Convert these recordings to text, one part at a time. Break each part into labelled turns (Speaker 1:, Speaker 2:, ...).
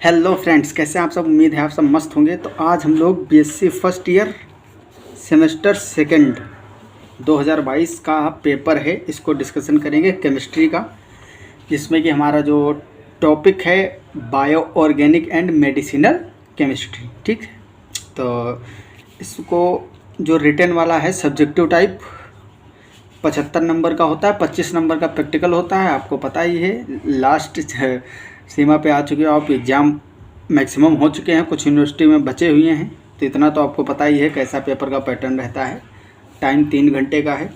Speaker 1: Hello friends, कैसे हैं आप सब। उम्मीद है आप सब मस्त होंगे। तो आज हम लोग BSc first year semester second 2022 का पेपर है, इसको डिस्कशन करेंगे केमिस्ट्री का, जिसमें कि हमारा जो टॉपिक है bio organic and medicinal chemistry. ठीक है, तो इसको जो रिटन वाला है सब्जेक्टिव टाइप 75 नंबर का होता है, 25 नंबर का प्रैक्टिकल होता है। आपको पता ही है लास्ट सीमा पे आ चुके हो आप, एग्ज़ाम मैक्सिमम हो चुके हैं, कुछ यूनिवर्सिटी में बचे हुए हैं। तो इतना तो आपको पता ही है कैसा पेपर का पैटर्न रहता है। टाइम 3 घंटे का है।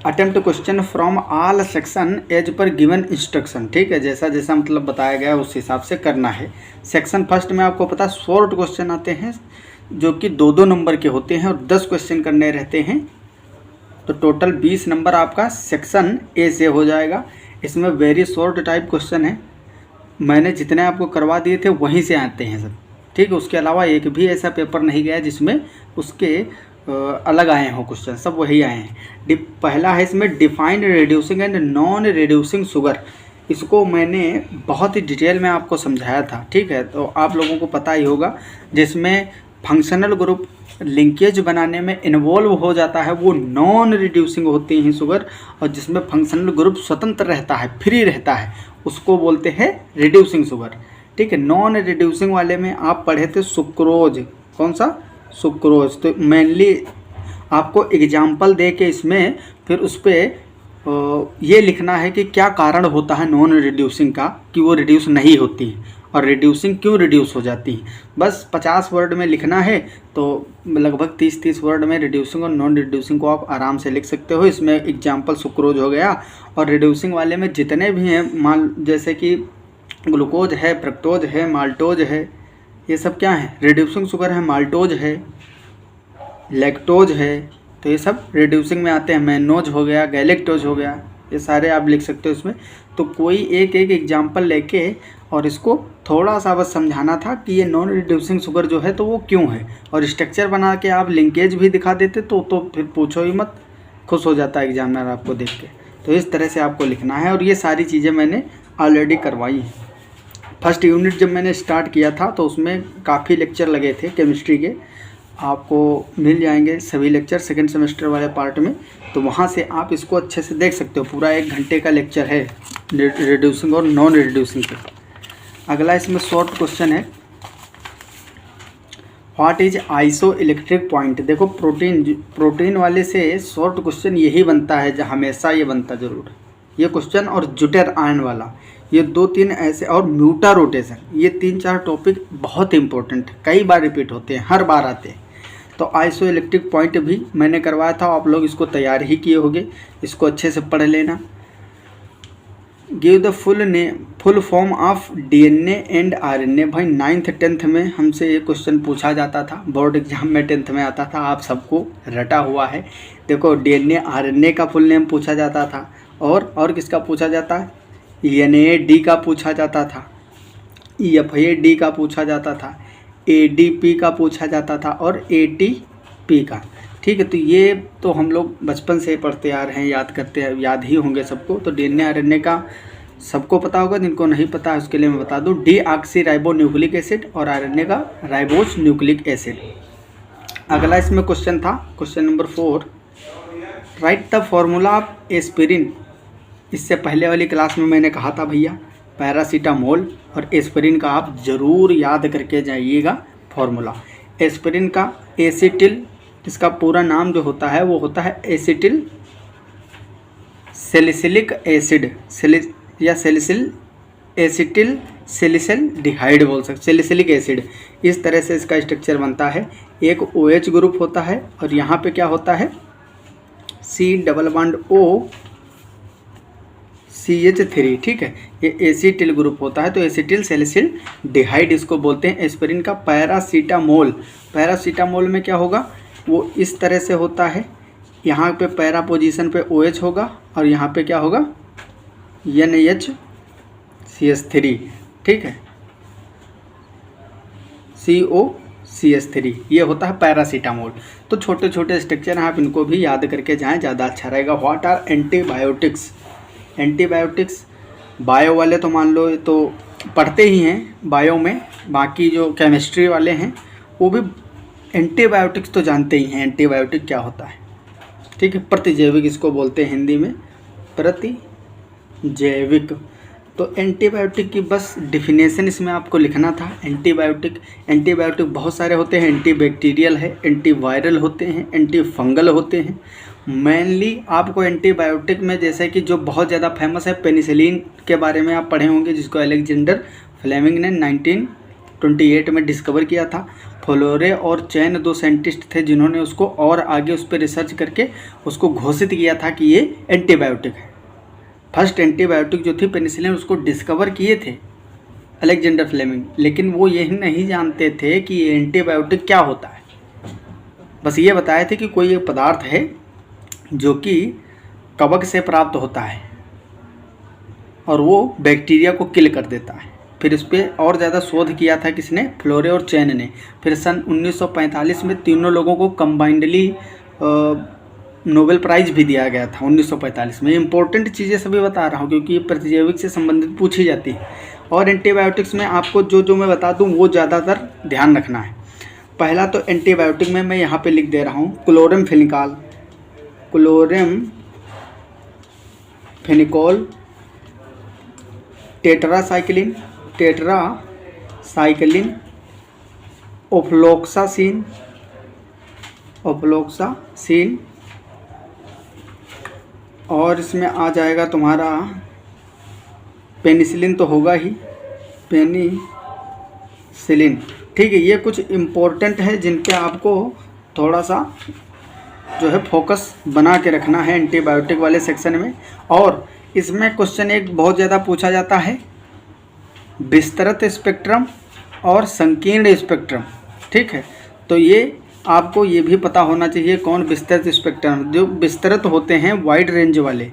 Speaker 1: Attempt question from all section as per given instruction. ठीक है, जैसा जैसा मतलब बताया गया उस हिसाब से करना है। सेक्शन फर्स्ट में आपको पता शॉर्ट क्वेश्चन आते हैं जो कि 2-2 नंबर के होते हैं और 10 क्वेश्चन करने रहते हैं। तो टोटल 20 नंबर आपका सेक्शन ए से हो जाएगा। इसमें वेरी शॉर्ट टाइप क्वेश्चन है, मैंने जितने आपको करवा दिए थे वहीं से आते हैं सब। ठीक है, उसके अलावा एक भी ऐसा पेपर नहीं गया जिसमें उसके अलग आए हों क्वेश्चन, सब वही आए हैं। पहला है इसमें defined reducing and non reducing sugar. इसको मैंने बहुत ही डिटेल में आपको समझाया था। ठीक है, तो आप लोगों को पता ही होगा। जिसमें फंक्शनल ग्रुप लिंकेज बनाने में इन्वॉल्व हो जाता है वो नॉन रिड्यूसिंग होती हैं शुगर, और जिसमें फंक्शनल ग्रुप स्वतंत्र रहता है, फ्री रहता है, उसको बोलते हैं रिड्यूसिंग शुगर। ठीक है, नॉन रिड्यूसिंग वाले में आप पढ़े थे सुक्रोज। कौन सा? सुक्रोज। तो मेनली आपको एग्जाम्पल दे के इसमें फिर उस पर ये लिखना है कि क्या कारण होता है नॉन रिड्यूसिंग का, कि वो रिड्यूस नहीं होती है और रिड्यूसिंग क्यों रिड्यूस हो जाती है। बस 50 वर्ड में लिखना है, तो लगभग 30-30 वर्ड में रिड्यूसिंग और नॉन रिड्यूसिंग को आप आराम से लिख सकते हो। इसमें एग्जाम्पल सुक्रोज हो गया, और रिड्यूसिंग वाले में जितने भी हैं मान जैसे कि ग्लूकोज है, फ्रक्टोज है, माल्टोज है, ये सब क्या है? रिड्यूसिंग शुगर है। माल्टोज है, लैक्टोज है, तो ये सब रिड्यूसिंग में आते हैं। मैनोज हो गया, गैलेक्टोज हो गया, ये सारे आप लिख सकते हो इसमें। तो कोई एक एक एग्जाम्पल लेके और इसको थोड़ा सा बस समझाना था कि ये नॉन रिड्यूसिंग शुगर जो है तो वो क्यों है, और स्ट्रक्चर बना के आप लिंकेज भी दिखा देते तो फिर पूछो ही मत, खुश हो जाता है एग्जामिनर आपको देख के। तो इस तरह से आपको लिखना है, और ये सारी चीज़ें मैंने ऑलरेडी करवाई हैं। फर्स्ट यूनिट जब मैंने स्टार्ट किया था तो उसमें काफ़ी लेक्चर लगे थे केमिस्ट्री के, आपको मिल जाएंगे सभी लेक्चर सेकंड सेमेस्टर वाले पार्ट में। तो वहाँ से आप इसको अच्छे से देख सकते हो। पूरा 1 घंटे का लेक्चर है रिड्यूसिंग और नॉन रिड्यूसिंग पे। अगला इसमें शॉर्ट क्वेश्चन है, what is iso electric point. देखो प्रोटीन वाले से शॉर्ट क्वेश्चन यही बनता है, जो हमेशा ये बनता जरूर ये क्वेश्चन। और जुटर आयन वाला, ये 2-3 ऐसे, और म्यूटा रोटेशन, ये 3-4 टॉपिक बहुत इंपॉर्टेंट, कई बार रिपीट होते हैं, हर बार आते हैं। तो आइसो इलेक्ट्रिक पॉइंट भी मैंने करवाया था, आप लोग इसको तैयार ही किए होंगे, इसको अच्छे से पढ़ लेना। Give the full form of DNA and RNA. भाई 9th 10th में हमसे ये क्वेश्चन पूछा जाता था, बोर्ड एग्जाम में 10th में आता था, आप सबको रटा हुआ है। देखो डीएनए आरएनए का फुल नेम पूछा जाता था, और किसका पूछा जाता है? एनएडी का पूछा जाता था, एफएडी का पूछा जाता था, एडीपी का पूछा जाता था, और एटीपी का। ठीक है, तो ये तो हम लोग बचपन से पढ़ते आ रहे हैं, याद करते हैं, याद ही होंगे सबको। तो डीएनए आरएनए का सबको पता होगा, जिनको नहीं पता है उसके लिए मैं बता दूं, डीऑक्सी राइबो न्यूक्लिक एसिड और आरएनए का राइबोस न्यूक्लिक एसिड। अगला इसमें क्वेश्चन था, question number 4, right the formula of aspirin. इससे पहले वाली क्लास में मैंने कहा था भैया पैरासीटामोल और एस्पिरिन का आप ज़रूर याद करके जाइएगा फॉर्मूला। एस्पिरिन का एसिटिल, इसका पूरा नाम जो होता है वो होता है एसिटिल सैलिसिलिक एसिड, या एसिटिल सैलिसिल्डिहाइड बोल सकते, सैलिसिलिक एसिड। इस तरह से इसका स्ट्रक्चर बनता है। एक OH ग्रुप होता है, और यहाँ पे क्या होता है? C+O CH3। ठीक है, ये एसिटिल ग्रुप होता है, तो एसिटिल सैलिसिल्डिहाइड इसको बोलते हैं। एस्पिरिन का पैरासीटामोल में क्या होगा? वो इस तरह से होता है, यहाँ पे पैरा पोजीशन पे OH होगा, और यहाँ पे क्या होगा? NHCH3। ठीक है, COCH3, ये होता है पैरासीटामोल। तो छोटे छोटे स्ट्रक्चर हैं, आप इनको भी याद करके जाएं, ज़्यादा अच्छा रहेगा। What are antibiotics. Antibiotics bio वाले तो मान लो तो पढ़ते ही हैं बायो में, बाकी जो केमिस्ट्री वाले हैं वो भी एंटीबायोटिक्स तो जानते ही हैं, एंटीबायोटिक क्या होता है, ठीक है। प्रतिजैविक इसको बोलते हैं हिंदी में, प्रतिजैविक। तो एंटीबायोटिक की बस डिफिनेशन इसमें आपको लिखना था। एंटीबायोटिक बहुत सारे होते हैं, एंटीबैक्टीरियल है, एंटीवायरल होते हैं, एंटी फंगल होते हैं। मेनली आपको एंटीबायोटिक में जैसे कि जो बहुत ज़्यादा फेमस है पेनिसिलिन के बारे में आप पढ़े होंगे, जिसको अलेक्जेंडर फ्लेमिंग ने 1928 में डिस्कवर किया था। फ्लोरे और चैन 2 साइंटिस्ट थे जिन्होंने उसको और आगे उस पर रिसर्च करके उसको घोषित किया था कि ये एंटीबायोटिक है। फर्स्ट एंटीबायोटिक जो थी पेनिसिलिन, उसको डिस्कवर किए थे अलेक्जेंडर फ्लेमिंग, लेकिन वो यही नहीं जानते थे कि ये एंटीबायोटिक क्या होता है। बस ये बताए थे कि कोई एक पदार्थ है जो कि कवक से प्राप्त होता है और वो बैक्टीरिया को किल कर देता है। फिर इस पर और ज़्यादा शोध किया था किसने? फ्लोरे और चैन ने। फिर सन 1945 में तीनों लोगों को कंबाइंडली नोबेल प्राइज़ भी दिया गया था 1945 में। इंपॉर्टेंट चीज़ें सभी बता रहा हूँ क्योंकि ये प्रतिजैविक से संबंधित पूछी जाती है। और एंटीबायोटिक्स में आपको जो मैं बता दूँ वो ज़्यादातर ध्यान रखना है। पहला तो एंटीबायोटिक में मैं यहाँ पे लिख दे रहा हूँ क्लोरमफेनिकॉल, टेट्रासाइक्लिन, ओफ्लोक्सासिन, और इसमें आ जाएगा तुम्हारा पेनिसिलिन तो होगा ही, पेनिसिलिन, ठीक है। ये कुछ इम्पोर्टेंट है जिन पे आपको थोड़ा सा जो है फोकस बना के रखना है एंटीबायोटिक वाले सेक्शन में। और इसमें क्वेश्चन एक बहुत ज़्यादा पूछा जाता है, विस्तृत स्पेक्ट्रम और संकीर्ण स्पेक्ट्रम, ठीक है। तो ये आपको ये भी पता होना चाहिए कौन विस्तृत स्पेक्ट्रम। जो विस्तृत होते हैं वाइड रेंज वाले,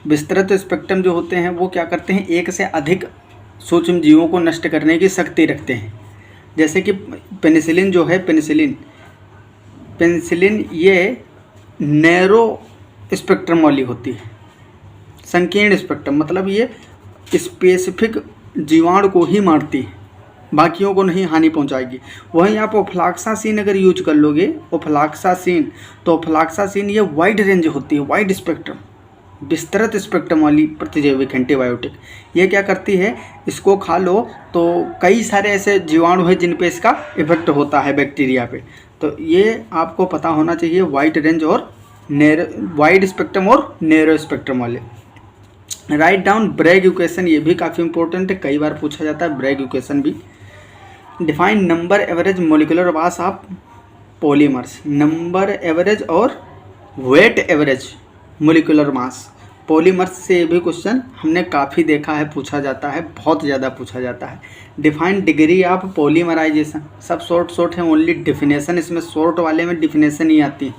Speaker 1: विस्तृत स्पेक्ट्रम जो होते हैं वो क्या करते हैं, एक से अधिक सूक्ष्म जीवों को नष्ट करने की शक्ति रखते हैं। जैसे कि पेनिसिलिन जो है, पेनिसिलिन ये नैरो स्पेक्ट्रम वाली होती है। संकीर्ण स्पेक्ट्रम मतलब ये स्पेसिफिक जीवाणु को ही मारती है, बाकियों को नहीं हानि पहुंचाएगी। वहीं आप ओफ्लाक्सासिन अगर यूज कर लोगे, ओफ्लाक्सासिन, तो ओफ्लाक्सासिन ये वाइड रेंज होती है, वाइड स्पेक्ट्रम, विस्तृत स्पेक्ट्रम वाली प्रतिजैविक एंटीबायोटिक। ये क्या करती है, इसको खा लो तो कई सारे ऐसे जीवाणु हैं जिन पे इसका इफेक्ट होता है, बैक्टीरिया पे। तो ये आपको पता होना चाहिए, वाइड रेंज और वाइड स्पेक्ट्रम और नैरो स्पेक्ट्रम वाले। राइट डाउन ब्रैग इक्वेशन, ये भी काफ़ी इंपॉर्टेंट है, कई बार पूछा जाता है ब्रैग इक्वेशन भी। Define number average molecular mass of polymers, number average और weight average molecular mass polymers से भी क्वेश्चन हमने काफ़ी देखा है, पूछा जाता है, बहुत ज़्यादा पूछा जाता है। डिफाइन डिग्री ऑफ पॉलीमराइजेशन, सब शॉर्ट है, ओनली डिफिनेशन इसमें शॉर्ट वाले में डिफिनेशन ही आती है।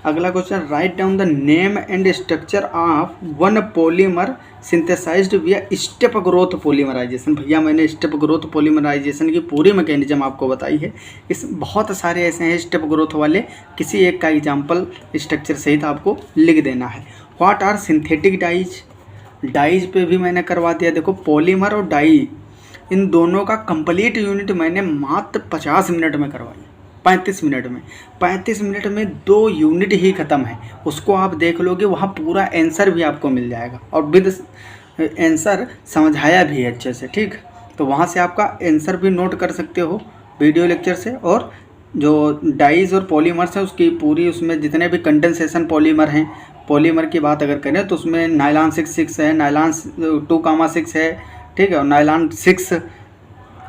Speaker 1: अगला question, write down the name and structure of one polymer synthesized via step growth polymerization. भैया मैंने स्टेप ग्रोथ पॉलीमराइजेशन की पूरी मैकेनिज्म आपको बताई है। इस बहुत सारे ऐसे हैं स्टेप ग्रोथ वाले, किसी एक का एग्जाम्पल स्ट्रक्चर सहित आपको लिख देना है। What are synthetic dyes, dyes पे भी मैंने करवा दिया। देखो पॉलीमर और डाई, इन दोनों का कंप्लीट यूनिट मैंने मात्र 50 मिनट में करवाई, 35 मिनट में 2 यूनिट ही ख़त्म है। उसको आप देख लोगे, वहाँ पूरा आंसर भी आपको मिल जाएगा और विद आंसर समझाया भी है अच्छे से, ठीक। तो वहाँ से आपका आंसर भी नोट कर सकते हो वीडियो लेक्चर से। और जो डाइज और पॉलीमर्स हैं उसकी पूरी, उसमें जितने भी कंडेंसेशन पॉलीमर हैं, पॉलीमर की बात अगर करें तो उसमें नायलॉन 6 है, नायलॉन 2,6 है, ठीक है, और नायलॉन 6,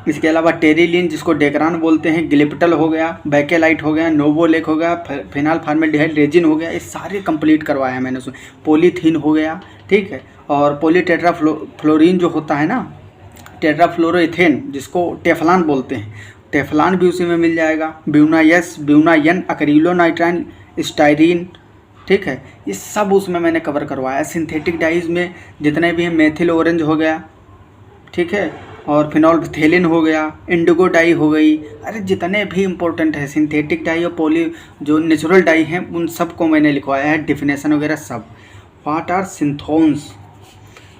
Speaker 1: इसके अलावा टेरिलिन जिसको डेकरान बोलते हैं, ग्लिप्टल हो गया, बैकेलाइट हो गया, नोवोलेक हो गया, फिनाल फार्मेल्डिहाइड रेजिन हो गया, ये सारे कंप्लीट करवाया है मैंने उसमें। पॉलीथीन हो गया, ठीक है, और पॉलीटेट्राफ्लोरीन जो होता है ना, टेट्राफ्लोरोइथेन जिसको टेफ्लॉन बोलते हैं, टेफ्लॉन भी उसी में मिल जाएगा। ब्यूनायन, अक्रिलोनाइट्राइन, स्टाइरीन, ठीक है, ये सब उसमें मैंने कवर करवाया। सिंथेटिक डाइज में जितने भी हैं, मेथिल ऑरेंज हो गया, ठीक है, और फिनोल्फथेलिन हो गया, इंडिगो डाई हो गई, अरे जितने भी इंपॉर्टेंट है सिंथेटिक डाई और जो नेचुरल डाई हैं उन सब को मैंने लिखवाया है, डिफिनेशन वगैरह सब। व्हाट आर सिंथोन्स,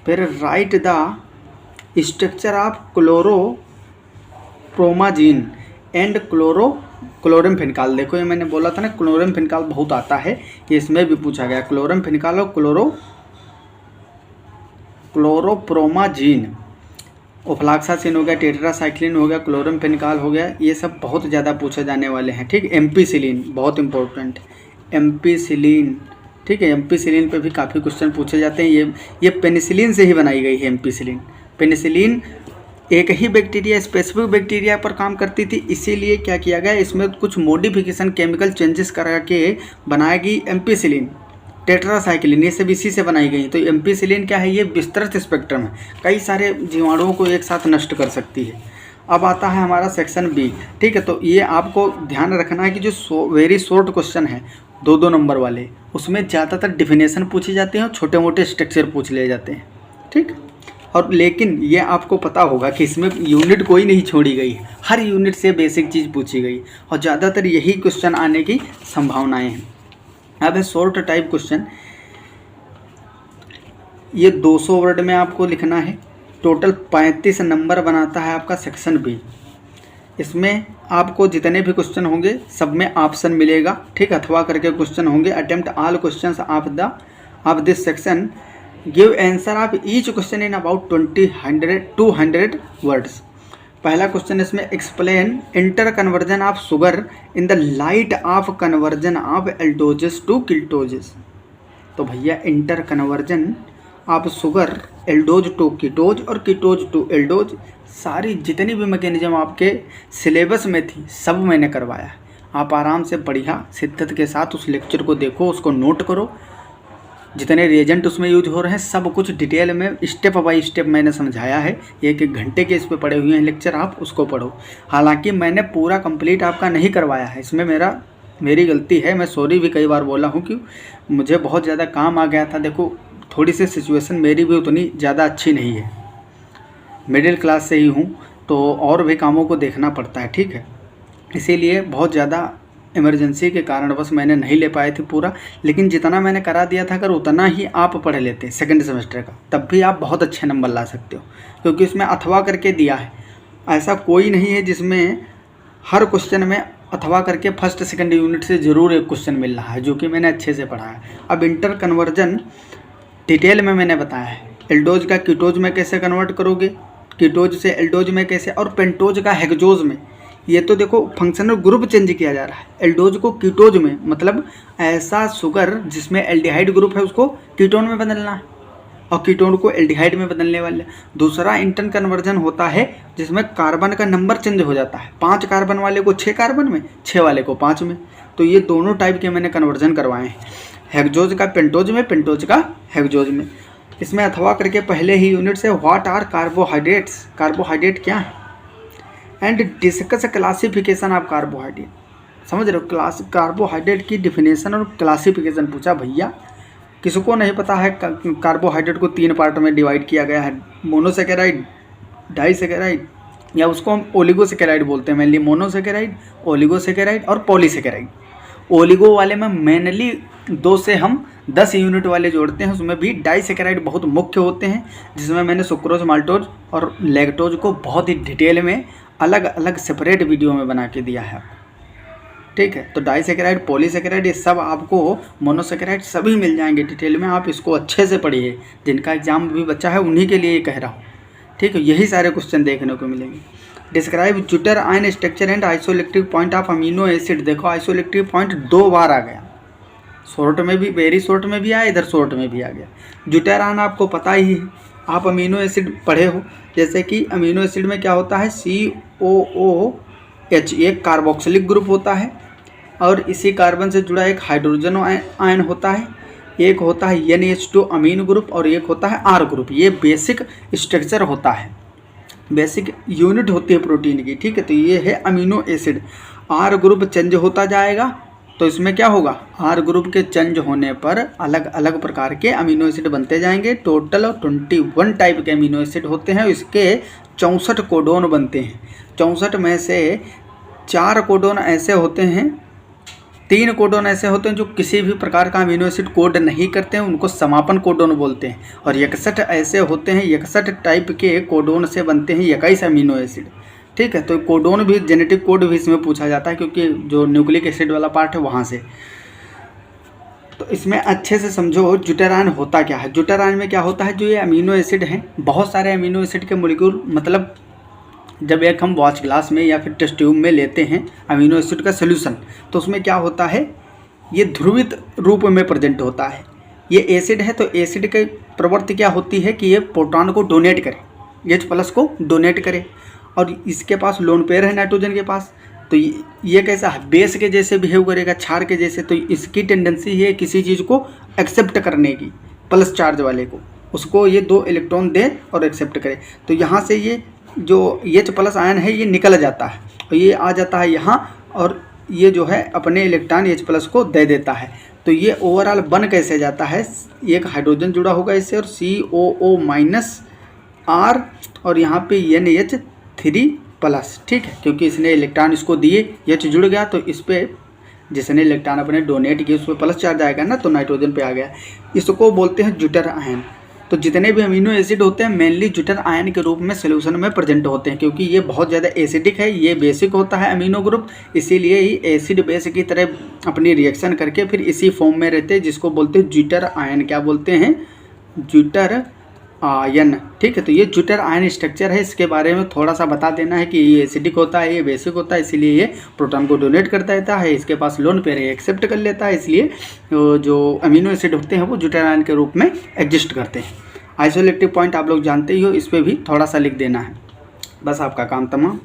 Speaker 1: फिर write the structure of chlorpromazine and chloramphenicol. देखो ये मैंने बोला था ना, क्लोरमफेनिकॉल बहुत आता है, कि इसमें भी पूछा गया क्लोरमफेनिकॉल और क्लोरोप्रोमाजीन। ओफ्लाक्सासिन हो गया, टेट्रासाइक्लिन हो गया, क्लोरमफेनिकॉल हो गया, ये सब बहुत ज़्यादा पूछे जाने वाले हैं। ठीक, एम्पीसिलिन बहुत इंपॉर्टेंट, एम्पीसिलिन। ठीक है, एम्पीसिलिन पे भी काफ़ी क्वेश्चन पूछे जाते हैं। ये पेनिसिलिन से ही बनाई गई है एम्पीसिलिन। पेनिसिलिन एक ही बैक्टीरिया, स्पेसिफिक बैक्टीरिया पर काम करती थी, इसीलिए क्या किया गया, इसमें कुछ मॉडिफिकेशन, केमिकल चेंजेस करा के बनाई गई एम्पीसिलिन। टेट्रासाइक्लिन ये सब इसी से बनाई गई। तो एम्पीसिलिन क्या है, ये विस्तृत स्पेक्ट्रम है, कई सारे जीवाणुओं को एक साथ नष्ट कर सकती है। अब आता है हमारा सेक्शन बी। ठीक है, तो ये आपको ध्यान रखना है कि जो वेरी शॉर्ट क्वेश्चन है 2-2 नंबर वाले, उसमें ज़्यादातर डिफिनेशन पूछी जाती हैं और छोटे मोटे स्ट्रक्चर पूछ लिए जाते हैं। ठीक, और लेकिन ये आपको पता होगा कि इसमें यूनिट कोई नहीं छोड़ी गई, हर यूनिट से बेसिक चीज़ पूछी गई और ज़्यादातर यही क्वेश्चन आने की संभावनाएं हैं। अब है शॉर्ट टाइप क्वेश्चन, ये 200 वर्ड में आपको लिखना है। टोटल 35 नंबर बनाता है आपका सेक्शन बी। इसमें आपको जितने भी क्वेश्चन होंगे सब में ऑप्शन मिलेगा। ठीक, अथवा करके क्वेश्चन होंगे। Attempt all questions of this section, give answer of each question in about 200 words. पहला क्वेश्चन इसमें, explain interconversion of sugar in the light of conversion of aldoses to ketoses. तो भैया interconversion of sugar, aldose to ketose और ketose to aldose, सारी जितनी भी mechanism आपके syllabus में थी सब मैंने करवाया है। आप आराम से बढ़िया शिद्दत के साथ उस लेक्चर को देखो, उसको नोट करो, जितने रिएजेंट उसमें यूज हो रहे हैं सब कुछ डिटेल में स्टेप बाय स्टेप मैंने समझाया है। 1-1 घंटे के इस पे पड़े हुए हैं लेक्चर, आप उसको पढ़ो। हालांकि मैंने पूरा कंप्लीट आपका नहीं करवाया है, इसमें मेरी गलती है। मैं सॉरी भी कई बार बोला हूँ कि मुझे बहुत ज़्यादा काम आ गया था। देखो थोड़ी सी सिचुएशन मेरी भी उतनी ज़्यादा अच्छी नहीं है, मिडिल क्लास से ही हूँ, तो और भी कामों को देखना पड़ता है। ठीक है, इसीलिए बहुत ज़्यादा इमरजेंसी के कारण बस मैंने नहीं ले पाए थे पूरा। लेकिन जितना मैंने करा दिया था, अगर उतना ही आप पढ़ लेते सेकंड सेमेस्टर का, तब भी आप बहुत अच्छे नंबर ला सकते हो, क्योंकि इसमें अथवा करके दिया है। ऐसा कोई नहीं है जिसमें हर क्वेश्चन में अथवा करके फर्स्ट सेकंड यूनिट से ज़रूर एक क्वेश्चन मिल रहा है, जो कि मैंने अच्छे से पढ़ा है। अब इंटर कन्वर्जन डिटेल में मैंने बताया है। एल्डोज का कीटोज में कैसे कन्वर्ट करोगे, कीटोज से एल्डोज में कैसे, और पेंटोज का हेक्सोज में। ये तो देखो फंक्शनल ग्रुप चेंज किया जा रहा है, एल्डोज को कीटोज में, मतलब ऐसा शुगर जिसमें एल्डिहाइड ग्रुप है उसको कीटोन में बदलना है और कीटोन को एल्डिहाइड में बदलने वाले। दूसरा इंटर कन्वर्जन होता है जिसमें कार्बन का नंबर चेंज हो जाता है, 5 कार्बन वाले को 6 कार्बन में, 6 वाले को 5 में। तो ये दोनों टाइप के मैंने कन्वर्जन करवाए हैं, हेक्सोज का पेंटोज में, पेंटोज का हेक्सोज में। इसमें अथवा करके पहले ही यूनिट से व्हाट आर कार्बोहाइड्रेट्स, कार्बोहाइड्रेट क्या है, and discuss classification of carbohydrate. समझ रहे हो, कार्बोहाइड्रेट की डिफिनेशन और क्लासिफिकेशन पूछा। भैया किसको नहीं पता है कार्बोहाइड्रेट को 3 पार्ट में डिवाइड किया गया है, मोनोसेकेराइड, डाइसेकेराइड, या उसको हम ओलिगोसेकेराइड बोलते हैं। मेनली मोनोसेकेराइड, ओलिगोसेकेराइड और पॉलीसेकेराइड। ओलिगो वाले में मेनली 2 से हम 10 यूनिट वाले जोड़ते हैं, उसमें भी डाइसेकेराइड बहुत मुख्य होते हैं, जिसमें मैंने सुक्रोज, माल्टोज और लैक्टोज को बहुत ही डिटेल में अलग अलग सेपरेट वीडियो में बना के दिया है। ठीक है, तो डाइसेकेराइड, पॉलीसेकेराइड, ये सब आपको, मोनोसेकेराइड सभी मिल जाएंगे डिटेल में। आप इसको अच्छे से पढ़िए, जिनका एग्जाम भी बच्चा है उन्हीं के लिए कह रहा हूँ। ठीक है, यही सारे क्वेश्चन देखने को मिलेंगे। Describe zwitter ion structure and isoelectric point of amino acid. देखो आइसोइलेक्ट्रिक पॉइंट 2 बार आ गया, शॉर्ट में भी, वेरी शॉर्ट में भी आया, इधर शॉर्ट में भी आ गया। ज्यूटर आयन आपको पता ही है, आप अमीनो एसिड पढ़े हो, जैसे कि अमीनो एसिड में क्या होता है, COOH एक कार्बोक्सिलिक ग्रुप होता है, और इसी कार्बन से जुड़ा एक हाइड्रोजन आयन होता है, एक होता है NH2 अमीन ग्रुप, और एक होता है R ग्रुप। ये बेसिक स्ट्रक्चर होता है, बेसिक यूनिट होती है प्रोटीन की। ठीक है, तो ये है amino acid. R group change होता जाएगा, तो इसमें क्या होगा, R ग्रुप के चेंज होने पर अलग अलग प्रकार के अमीनो एसिड बनते जाएंगे। टोटल 21 टाइप के अमीनो एसिड होते हैं, इसके 64 कोडोन बनते हैं। 64 में से 4 कोडोन ऐसे होते हैं, 3 कोडोन ऐसे होते हैं जो किसी भी प्रकार का अमीनो एसिड कोड नहीं करते हैं, उनको समापन कोडोन बोलते हैं। और 61 ऐसे होते हैं, 61 टाइप के कोडोन से बनते हैं 21 अमीनो एसिड। ठीक है, तो कोडोन भी, जेनेटिक कोड भी इसमें पूछा जाता है, क्योंकि जो न्यूक्लिक एसिड वाला पार्ट है वहाँ से। तो इसमें अच्छे से समझो ज्यूटेरायन होता क्या है। ज्यूटेरायन में क्या होता है, जो ये अमीनो एसिड हैं, बहुत सारे अमीनो एसिड के मोलिक्यूल, मतलब जब एक हम वॉच ग्लास में या फिर टेस्ट ट्यूब में लेते हैं अमीनो एसिड का सोल्यूशन, तो उसमें क्या होता है, ये ध्रुवित रूप में प्रेजेंट होता है। ये एसिड है, तो एसिड की प्रवृत्ति क्या होती है कि ये प्रोटॉन को डोनेट करे, H+ को डोनेट करे, और इसके पास लोन पेयर है नाइट्रोजन के पास, तो ये कैसा है, बेस के जैसे बिहेव करेगा, क्षार के जैसे। तो इसकी टेंडेंसी है किसी चीज़ को एक्सेप्ट करने की, प्लस चार्ज वाले को, उसको ये 2 इलेक्ट्रॉन दे और एक्सेप्ट करे। तो यहाँ से ये जो H+ आयन है ये निकल जाता है और ये आ जाता है यहाँ, और ये जो है अपने इलेक्ट्रॉन H+ को दे देता है। तो ये ओवरऑल बन कैसे जाता है, एक हाइड्रोजन जुड़ा होगा इससे, और COO-R, और यहाँ पे NH3+। ठीक है, क्योंकि इसने इलेक्ट्रॉन इसको दिए, H जुड़ गया, तो इस पर जिसने इलेक्ट्रॉन अपने डोनेट किए उस पर प्लस चार्ज आएगा ना, तो नाइट्रोजन पे आ गया। इसको बोलते हैं ज्यूटेरायन। तो जितने भी अमीनो एसिड होते हैं मेनली ज्यूटेरायन के रूप में सोल्यूशन में प्रेजेंट होते हैं, क्योंकि ये बहुत ज़्यादा एसिडिक है, ये बेसिक होता है अमीनो ग्रुप, इसीलिए ही एसिड बेस की तरह अपनी रिएक्शन करके फिर इसी फॉर्म में रहते हैं, जिसको बोलते हैं ज्यूटेरायन। क्या बोलते हैं, ज्यूटेरायन। ठीक है, तो ये ज्यूटेरायन स्ट्रक्चर है, इसके बारे में थोड़ा सा बता देना है कि ये एसिडिक होता है, ये बेसिक होता है, इसीलिए ये प्रोटॉन को डोनेट करता रहता है, इसके पास लोन पेयर है, एक्सेप्ट कर लेता है, इसलिए जो अमीनो एसिड होते हैं वो ज्यूटेरायन के रूप में एग्जिस्ट करते हैं। आइसोलेटिव पॉइंट आप लोग जानते ही हो, इस पर भी थोड़ा सा लिख देना है, बस आपका काम तमाम।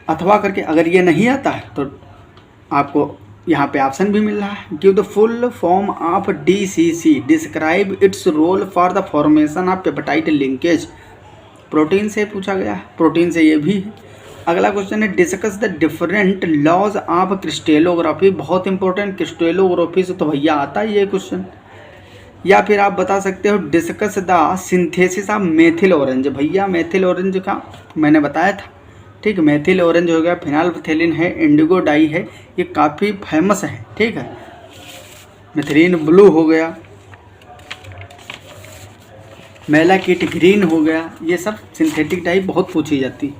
Speaker 1: अथवा करके अगर ये नहीं आता है तो आपको यहाँ पे ऑप्शन भी मिल रहा है, give the full form of DCC, describe its role for the formation of peptide linkage. Protein से पूछा गया है, प्रोटीन से ये भी है। अगला क्वेश्चन है discuss the different laws of crystallography. बहुत इंपॉर्टेंट, क्रिस्टेलोग्राफी से तो भैया आता है ये क्वेश्चन। या फिर आप बता सकते हो discuss the synthesis of methyl orange. भैया मेथिल ऑरेंज का मैंने बताया था, ठीक, मेथिल ऑरेंज हो गया, फिनाइलफथेलिन है, इंडिगो डाई है, ये काफ़ी फेमस है। ठीक है, मेथिलीन ब्लू हो गया, मेलाकिट ग्रीन हो गया, ये सब सिंथेटिक डाई बहुत पूछी जाती है।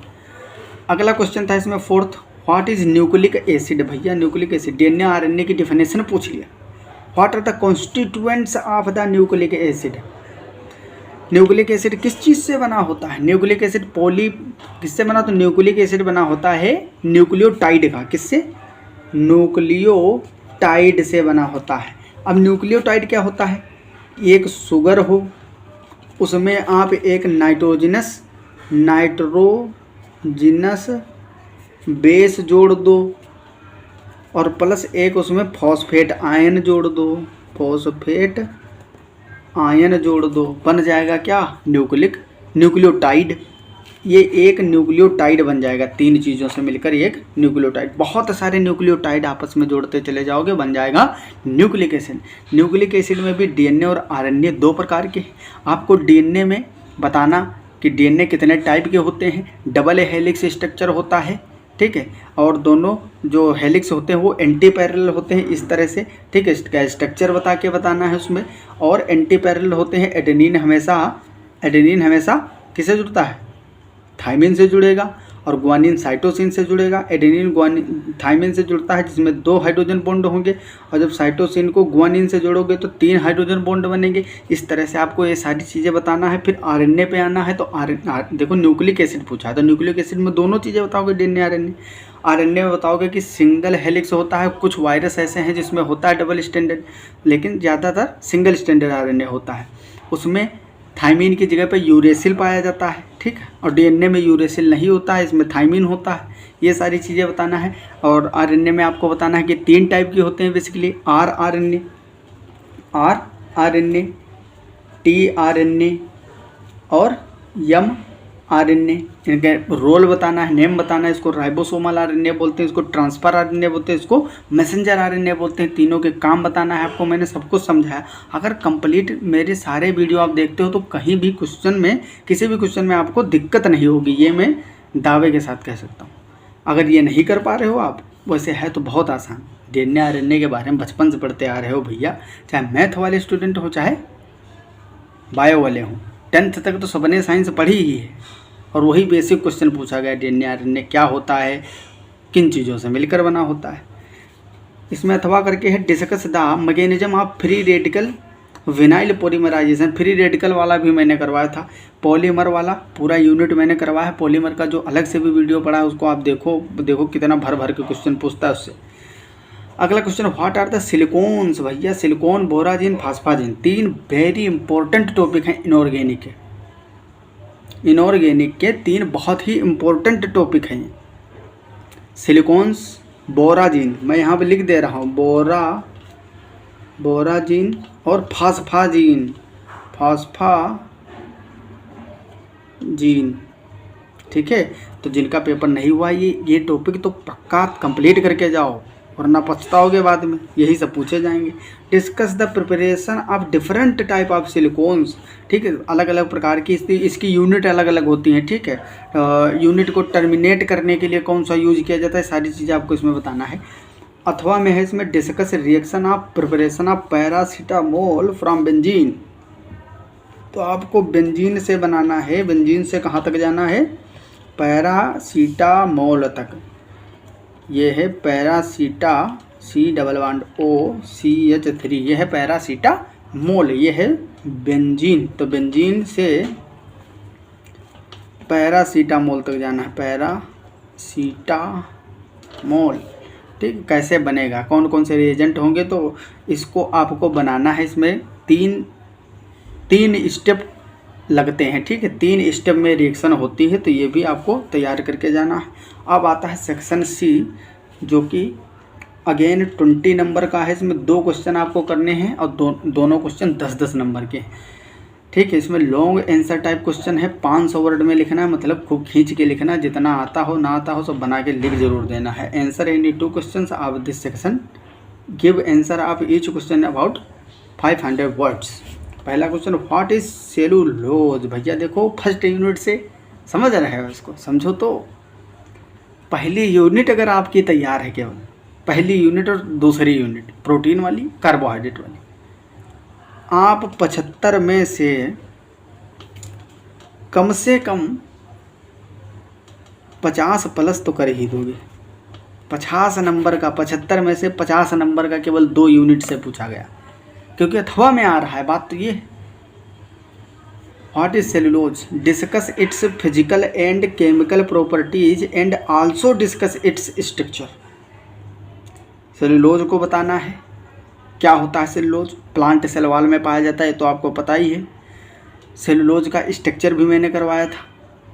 Speaker 1: अगला क्वेश्चन था इसमें 4th, what is nucleic acid. भैया न्यूक्लिक एसिड DNA RNA की डिफिनेशन पूछ लिया। What are the constituents of the nucleic acid. Nucleic acid किस चीज़ से बना होता है, न्यूक्लिक एसिड किससे बना, तो न्यूक्लिक एसिड बना होता है न्यूक्लियोटाइड का। किससे, न्यूक्लियोटाइड से बना होता है। अब न्यूक्लियोटाइड क्या होता है, एक शुगर हो, उसमें आप एक नाइट्रोजिनस बेस जोड़ दो, और प्लस एक उसमें फॉस्फेट आयन जोड़ दो, फॉस्फेट आयन जोड़ दो, बन जाएगा क्या, न्यूक्लियोटाइड। ये एक न्यूक्लियोटाइड बन जाएगा, 3 चीज़ों से मिलकर एक न्यूक्लियोटाइड। बहुत सारे न्यूक्लियोटाइड आपस में जोड़ते चले जाओगे, बन जाएगा न्यूक्लिक एसिड। न्यूक्लिक एसिड में भी DNA और RNA 2 प्रकार के हैं। आपको DNA में बताना कि DNA कितने टाइप के होते हैं। डबल हेलिक्स स्ट्रक्चर होता है, ठीक है, और दोनों जो हेलिक्स होते हैं वो एंटी पैरेलल होते हैं इस तरह से। ठीक है, इसका स्ट्रक्चर बताना है उसमें। और एंटी पैरेलल होते हैं, एडेनिन हमेशा किससे जुड़ता है, थाइमिन से जुड़ेगा, और ग्वानिन साइटोसिन से जुड़ेगा। एडेनिन थाइमिन से जुड़ता है जिसमें 2 हाइड्रोजन बॉन्ड होंगे, और जब साइटोसिन को ग्वानिन से जोड़ोगे तो 3 हाइड्रोजन बॉन्ड बनेंगे। इस तरह से आपको ये सारी चीज़ें बताना है। फिर RNA पे आना है, तो देखो न्यूक्लिक एसिड पूछा है, तो न्यूक्लिक एसिड में दोनों चीज़ें बताओगे, DNA RNA। RNA में बताओगे कि सिंगल हेलिक्स होता है, कुछ वायरस ऐसे हैं जिसमें होता है डबल स्टैंडर्ड, लेकिन ज़्यादातर सिंगल स्टैंडर्ड RNA होता है। उसमें थाइमिन की जगह पे यूरेसिल पाया जाता है, ठीक है, और DNA में यूरेसिल नहीं होता है, इसमें थाइमिन होता है। ये सारी चीज़ें बताना है। और RNA में आपको बताना है कि 3 टाइप के होते हैं बेसिकली, rRNA, tRNA और mRNA। इनके रोल बताना है, नेम बताना है। इसको राइबोसोमल RNA बोलते हैं, इसको ट्रांसफर RNA बोलते हैं, इसको मैसेंजर RNA बोलते हैं। तीनों के काम बताना है आपको, मैंने सब कुछ समझाया। अगर कंप्लीट मेरे सारे वीडियो आप देखते हो तो कहीं भी क्वेश्चन में, किसी भी क्वेश्चन में आपको दिक्कत नहीं होगी, ये मैं दावे के साथ कह सकता हूँ। अगर ये नहीं कर पा रहे हो आप, वैसे है तो बहुत आसान। डीएनए आरएनए के बारे में बचपन से पढ़ते आ रहे हो भैया, चाहे मैथ वाले स्टूडेंट हो चाहे बायो वाले हों। 10th तक तो सबने साइंस पढ़ी ही है और वही बेसिक क्वेश्चन पूछा गया, डीएनए आरएनए क्या होता है, किन चीज़ों से मिलकर बना होता है। इसमें अथवा करके है discuss the mechanism of free radical vinyl polymerisation. Free radical वाला भी मैंने करवाया था, पॉलीमर वाला पूरा यूनिट मैंने करवाया है। पॉलीमर का जो अलग से भी वीडियो पड़ा है उसको आप देखो कितना भर भर के क्वेश्चन पूछता है उससे। अगला question, what are the silicones. भैया silicone, borazine, phosphazene 3 very important topic हैं इनऑर्गेनिक के। इनऑर्गेनिक के 3 बहुत ही इंपॉर्टेंट टॉपिक हैं। सिलिकॉन्स, बोराजिन, मैं यहाँ पे लिख दे रहा हूँ, बोराजिन और फास्फाजिन, ठीक है। तो जिनका पेपर नहीं हुआ ये टॉपिक तो पक्का कंप्लीट करके जाओ वरना पछताओगे बाद में, यही सब पूछे जाएंगे। Discuss the preparation of different type of silicones, ठीक है। अलग अलग प्रकार की इसकी यूनिट अलग अलग होती हैं, ठीक है। यूनिट को टर्मिनेट करने के लिए कौन सा यूज किया जाता है, सारी चीज़ें आपको इसमें बताना है। अथवा में है इसमें discuss reaction of preparation of paracetamol from benzene. तो आपको बेंजीन से बनाना है, बेंजीन से कहाँ तक जाना है, पैरासीटामोल तक। ये है पैरासीटा COOCH3, ये है पैरासीटामोल, ये है बेंजीन। तो बेंजीन से पैरासीटामोल तक जाना है, पैरासीटामोल, ठीक। कैसे बनेगा, कौन कौन से रिएजेंट होंगे, तो इसको आपको बनाना है। इसमें तीन स्टेप लगते हैं, ठीक है। 3 स्टेप में रिएक्शन होती है, तो ये भी आपको तैयार करके जाना है। अब आता है सेक्शन C, जो कि अगेन 20 नंबर का है। इसमें 2 क्वेश्चन आपको करने हैं और दोनों क्वेश्चन 10-10 नंबर के हैं, ठीक है। इसमें लॉन्ग आंसर टाइप क्वेश्चन है, 500 वर्ड में लिखना है, मतलब खूब खींच के लिखना, जितना आता हो ना आता हो सब बना के लिख जरूर देना है। Answer any 2 questions of this section, give answer of each question about 500 words. पहला क्वेश्चन, व्हाट इज सेलुलोज। भैया देखो फर्स्ट यूनिट से समझ रहे हो, इसको समझो। तो पहली यूनिट अगर आपकी तैयार है, केवल पहली यूनिट और दूसरी यूनिट प्रोटीन वाली, कार्बोहाइड्रेट वाली, आप 75 में से कम 50 प्लस तो कर ही दोगे। 50 नंबर का, 75 में से 50 नंबर का केवल 2 यूनिट से पूछा गया, क्योंकि अथवा में आ रहा है। बात तो ये है। What is cellulose, discuss it's physical and chemical properties and also discuss its structure. Cellulose को बताना है क्या होता है। सेलुलोज प्लांट सेल वॉल में पाया जाता है, तो आपको पता ही है। सेलुलोज का स्ट्रक्चर भी मैंने करवाया था,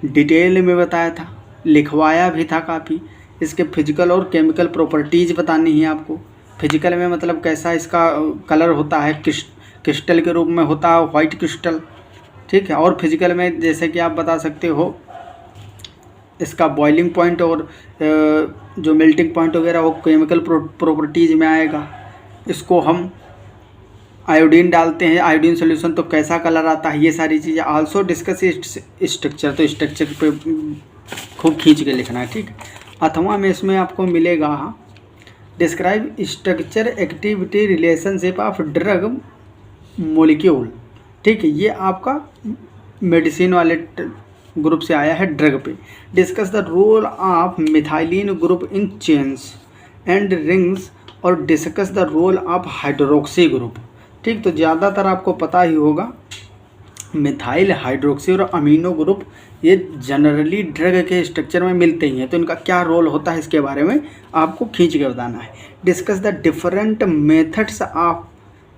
Speaker 1: डिटेल में बताया था, लिखवाया भी था काफ़ी। इसके फिजिकल और केमिकल प्रॉपर्टीज बतानी है आपको। फिजिकल में मतलब कैसा इसका कलर होता है, क्रिस्टल के रूप में होता है, वाइट क्रिस्टल, ठीक है। और फिजिकल में जैसे कि आप बता सकते हो इसका बॉइलिंग पॉइंट और जो मेल्टिंग पॉइंट वगैरह वो केमिकल प्रॉपर्टीज में आएगा। इसको हम आयोडीन डालते हैं, आयोडीन सॉल्यूशन, तो कैसा कलर आता है, ये सारी चीज़ें। आल्सो डिस्कस स्ट्रक्चर, तो स्ट्रक्चर पे खूब खींच के लिखना है, ठीक। अथवा में इसमें आपको मिलेगा describe structure activity relationship of drug molecule, ठीक है। ये आपका मेडिसिन वाले ग्रुप से आया है, ड्रग पे। Discuss the role of methylene group in chains and rings और discuss the role of hydroxy group, ठीक। तो ज़्यादातर आपको पता ही होगा मिथाइल, हाइड्रोक्सी और अमीनो ग्रुप ये जनरली ड्रग के स्ट्रक्चर में मिलते ही हैं, तो इनका क्या रोल होता है इसके बारे में आपको खींच के बताना है। Discuss the different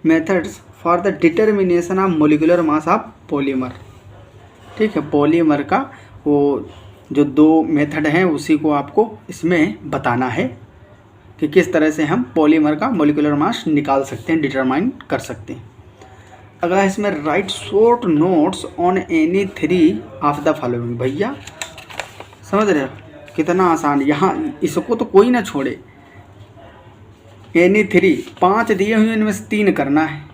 Speaker 1: methods for the determination of molecular mass of polymer, ठीक है। पॉलीमर का वो जो 2 मेथड हैं उसी को आपको इसमें बताना है कि किस तरह से हम पॉलीमर का मोलिकुलर मास निकाल सकते हैं, डिटरमाइन कर सकते हैं। अगला इसमें right short notes on any 3 of the following. भैया समझ रहे हो कितना आसान, यहाँ इसको तो कोई ना छोड़े। एनी 3 5 दिए हुए, इनमें से 3 करना है।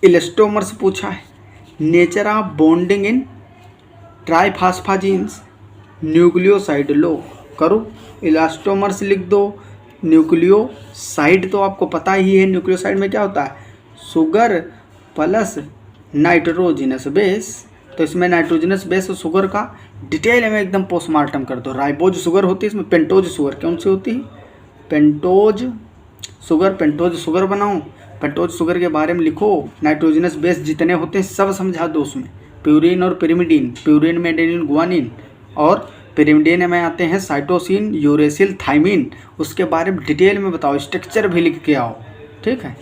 Speaker 1: इलास्टोमर्स पूछा है, nature of bonding in triphosphazenes, nucleoside लो, करो। इलास्टोमर्स लिख दो, न्यूक्लियोसाइड तो आपको पता ही है, न्यूक्लियोसाइड में क्या होता है, शुगर प्लस नाइट्रोजिनस बेस। तो इसमें नाइट्रोजिनस बेस और शुगर का डिटेल में एकदम पोस्टमार्टम कर दो। राइबोज शुगर होती है, इसमें पेंटोज शुगर कौन सी होती है, पेंटोज शुगर बनाओ, पेंटोज शुगर के बारे में लिखो, नाइट्रोजिनस बेस जितने होते हैं सब समझा दो उसमें, प्यूरिन और पिरिमिडीन, प्यूरिन में एडेनिन गुआनिन और पिरिमिडीन में आते हैं साइटोसिन यूरेसिल थाइमिन, उसके बारे में डिटेल में बताओ, स्ट्रक्चर भी लिख के आओ, ठीक है।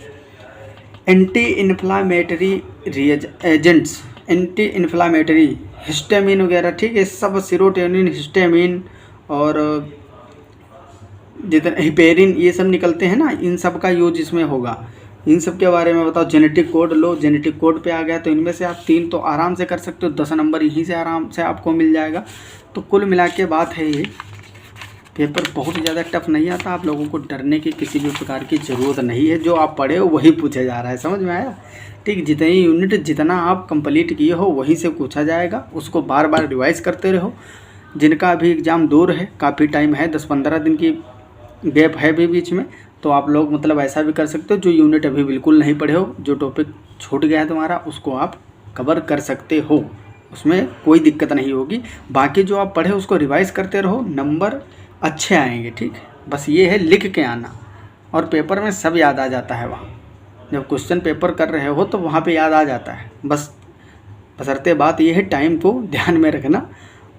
Speaker 1: Anti inflammatory agents, anti inflammatory histamine वगैरह, ठीक है, सब सीरोटोनिन, हिस्टामिन और जितने हिपेरिन ये सब निकलते हैं ना, इन सब का यूज इसमें होगा। इन सब के बारे में बताओ। जेनेटिक कोड लो, जेनेटिक कोड पे आ गया तो इनमें से आप 3 तो आराम से कर सकते हो, 10 नंबर यहीं से आराम से आपको मिल जाएगा। तो कुल मिला के बात है ये पेपर बहुत ज़्यादा टफ नहीं आता, आप लोगों को डरने की किसी भी प्रकार की ज़रूरत नहीं है, जो आप पढ़े हो वही पूछा जा रहा है, समझ में आया, ठीक। जितनी यूनिट जितना आप कंप्लीट किए हो वहीं से पूछा जाएगा, उसको बार बार रिवाइज करते रहो। जिनका अभी एग्ज़ाम दूर है, काफ़ी टाइम है, 10-15 दिन की गैप है भी बीच में, तो आप लोग मतलब ऐसा भी कर सकते हो, जो यूनिट अभी बिल्कुल नहीं पढ़े हो, जो टॉपिक छूट गया है तुम्हारा, उसको आप कवर कर सकते हो, उसमें कोई दिक्कत नहीं होगी। बाकी जो आप पढ़े उसको रिवाइज करते रहो, नंबर अच्छे आएंगे, ठीक है। बस ये है लिख के आना, और पेपर में सब याद आ जाता है। वहाँ जब क्वेश्चन पेपर कर रहे हो तो वहाँ पे याद आ जाता है, बस बशर्ते बात ये है टाइम को ध्यान में रखना,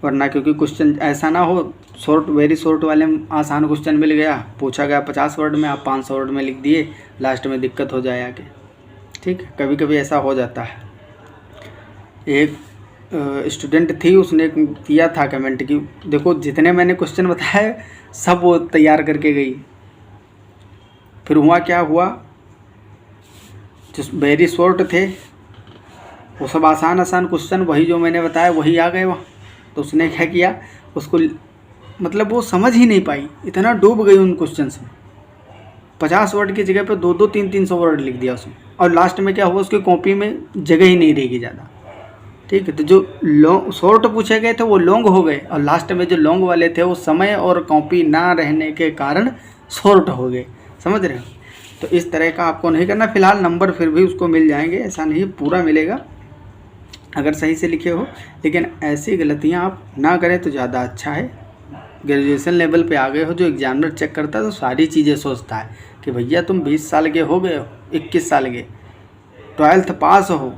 Speaker 1: वरना क्योंकि क्वेश्चन ऐसा ना हो शॉर्ट वेरी शॉर्ट वाले में आसान क्वेश्चन मिल गया, पूछा गया 50 वर्ड में, आप 500 वर्ड में लिख दिए, लास्ट में दिक्कत हो जाए आगे, ठीक है। कभी कभी ऐसा हो जाता है। एक स्टूडेंट थी, उसने किया था कमेंट कि देखो जितने मैंने क्वेश्चन बताए सब वो तैयार करके गई, फिर हुआ क्या हुआ, जो वेरी शॉर्ट थे वो सब आसान क्वेश्चन, वही जो मैंने बताया वही आ गए वहाँ। तो उसने क्या किया, उसको मतलब वो समझ ही नहीं पाई, इतना डूब गई उन क्वेश्चन में, 50 वर्ड की जगह पे 2-2, 300 वर्ड लिख दिया उसने, और लास्ट में क्या हुआ, उसकी कॉपी में जगह ही नहीं रहेगी ज़्यादा, ठीक है। तो जो लॉन्ग शॉर्ट पूछे गए थे वो लॉन्ग हो गए, और लास्ट में जो लॉन्ग वाले थे वो समय और कॉपी ना रहने के कारण शॉर्ट हो गए, समझ रहे हो। तो इस तरह का आपको नहीं करना। फिलहाल नंबर फिर भी उसको मिल जाएंगे, ऐसा नहीं पूरा मिलेगा अगर सही से लिखे हो, लेकिन ऐसी गलतियां आप ना करें तो ज़्यादा अच्छा है। ग्रेजुएशन लेवल पे आ गए हो, जो एग्जामिनर चेक करता है तो सारी चीज़ें सोचता है कि भैया तुम 20 साल के हो गए हो, 21 साल के, 12th पास हो,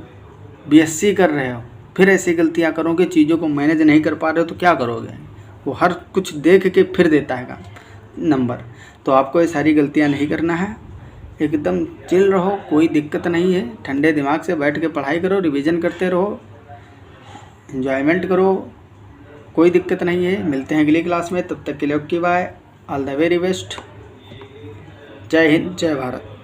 Speaker 1: BSc कर रहे हो, फिर ऐसी गलतियां करोगे, चीज़ों को मैनेज नहीं कर पा रहे हो तो क्या करोगे। वो हर कुछ देख के फिर देता है नंबर। तो आपको ये सारी गलतियां नहीं करना है, एकदम चिल रहो, कोई दिक्कत नहीं है, ठंडे दिमाग से बैठ के पढ़ाई करो, रिवीजन करते रहो, एंजॉयमेंट करो, कोई दिक्कत नहीं है। मिलते हैं अगली क्लास में, तब तक के लिए okay bye, all the very best, जय हिंद जय भारत।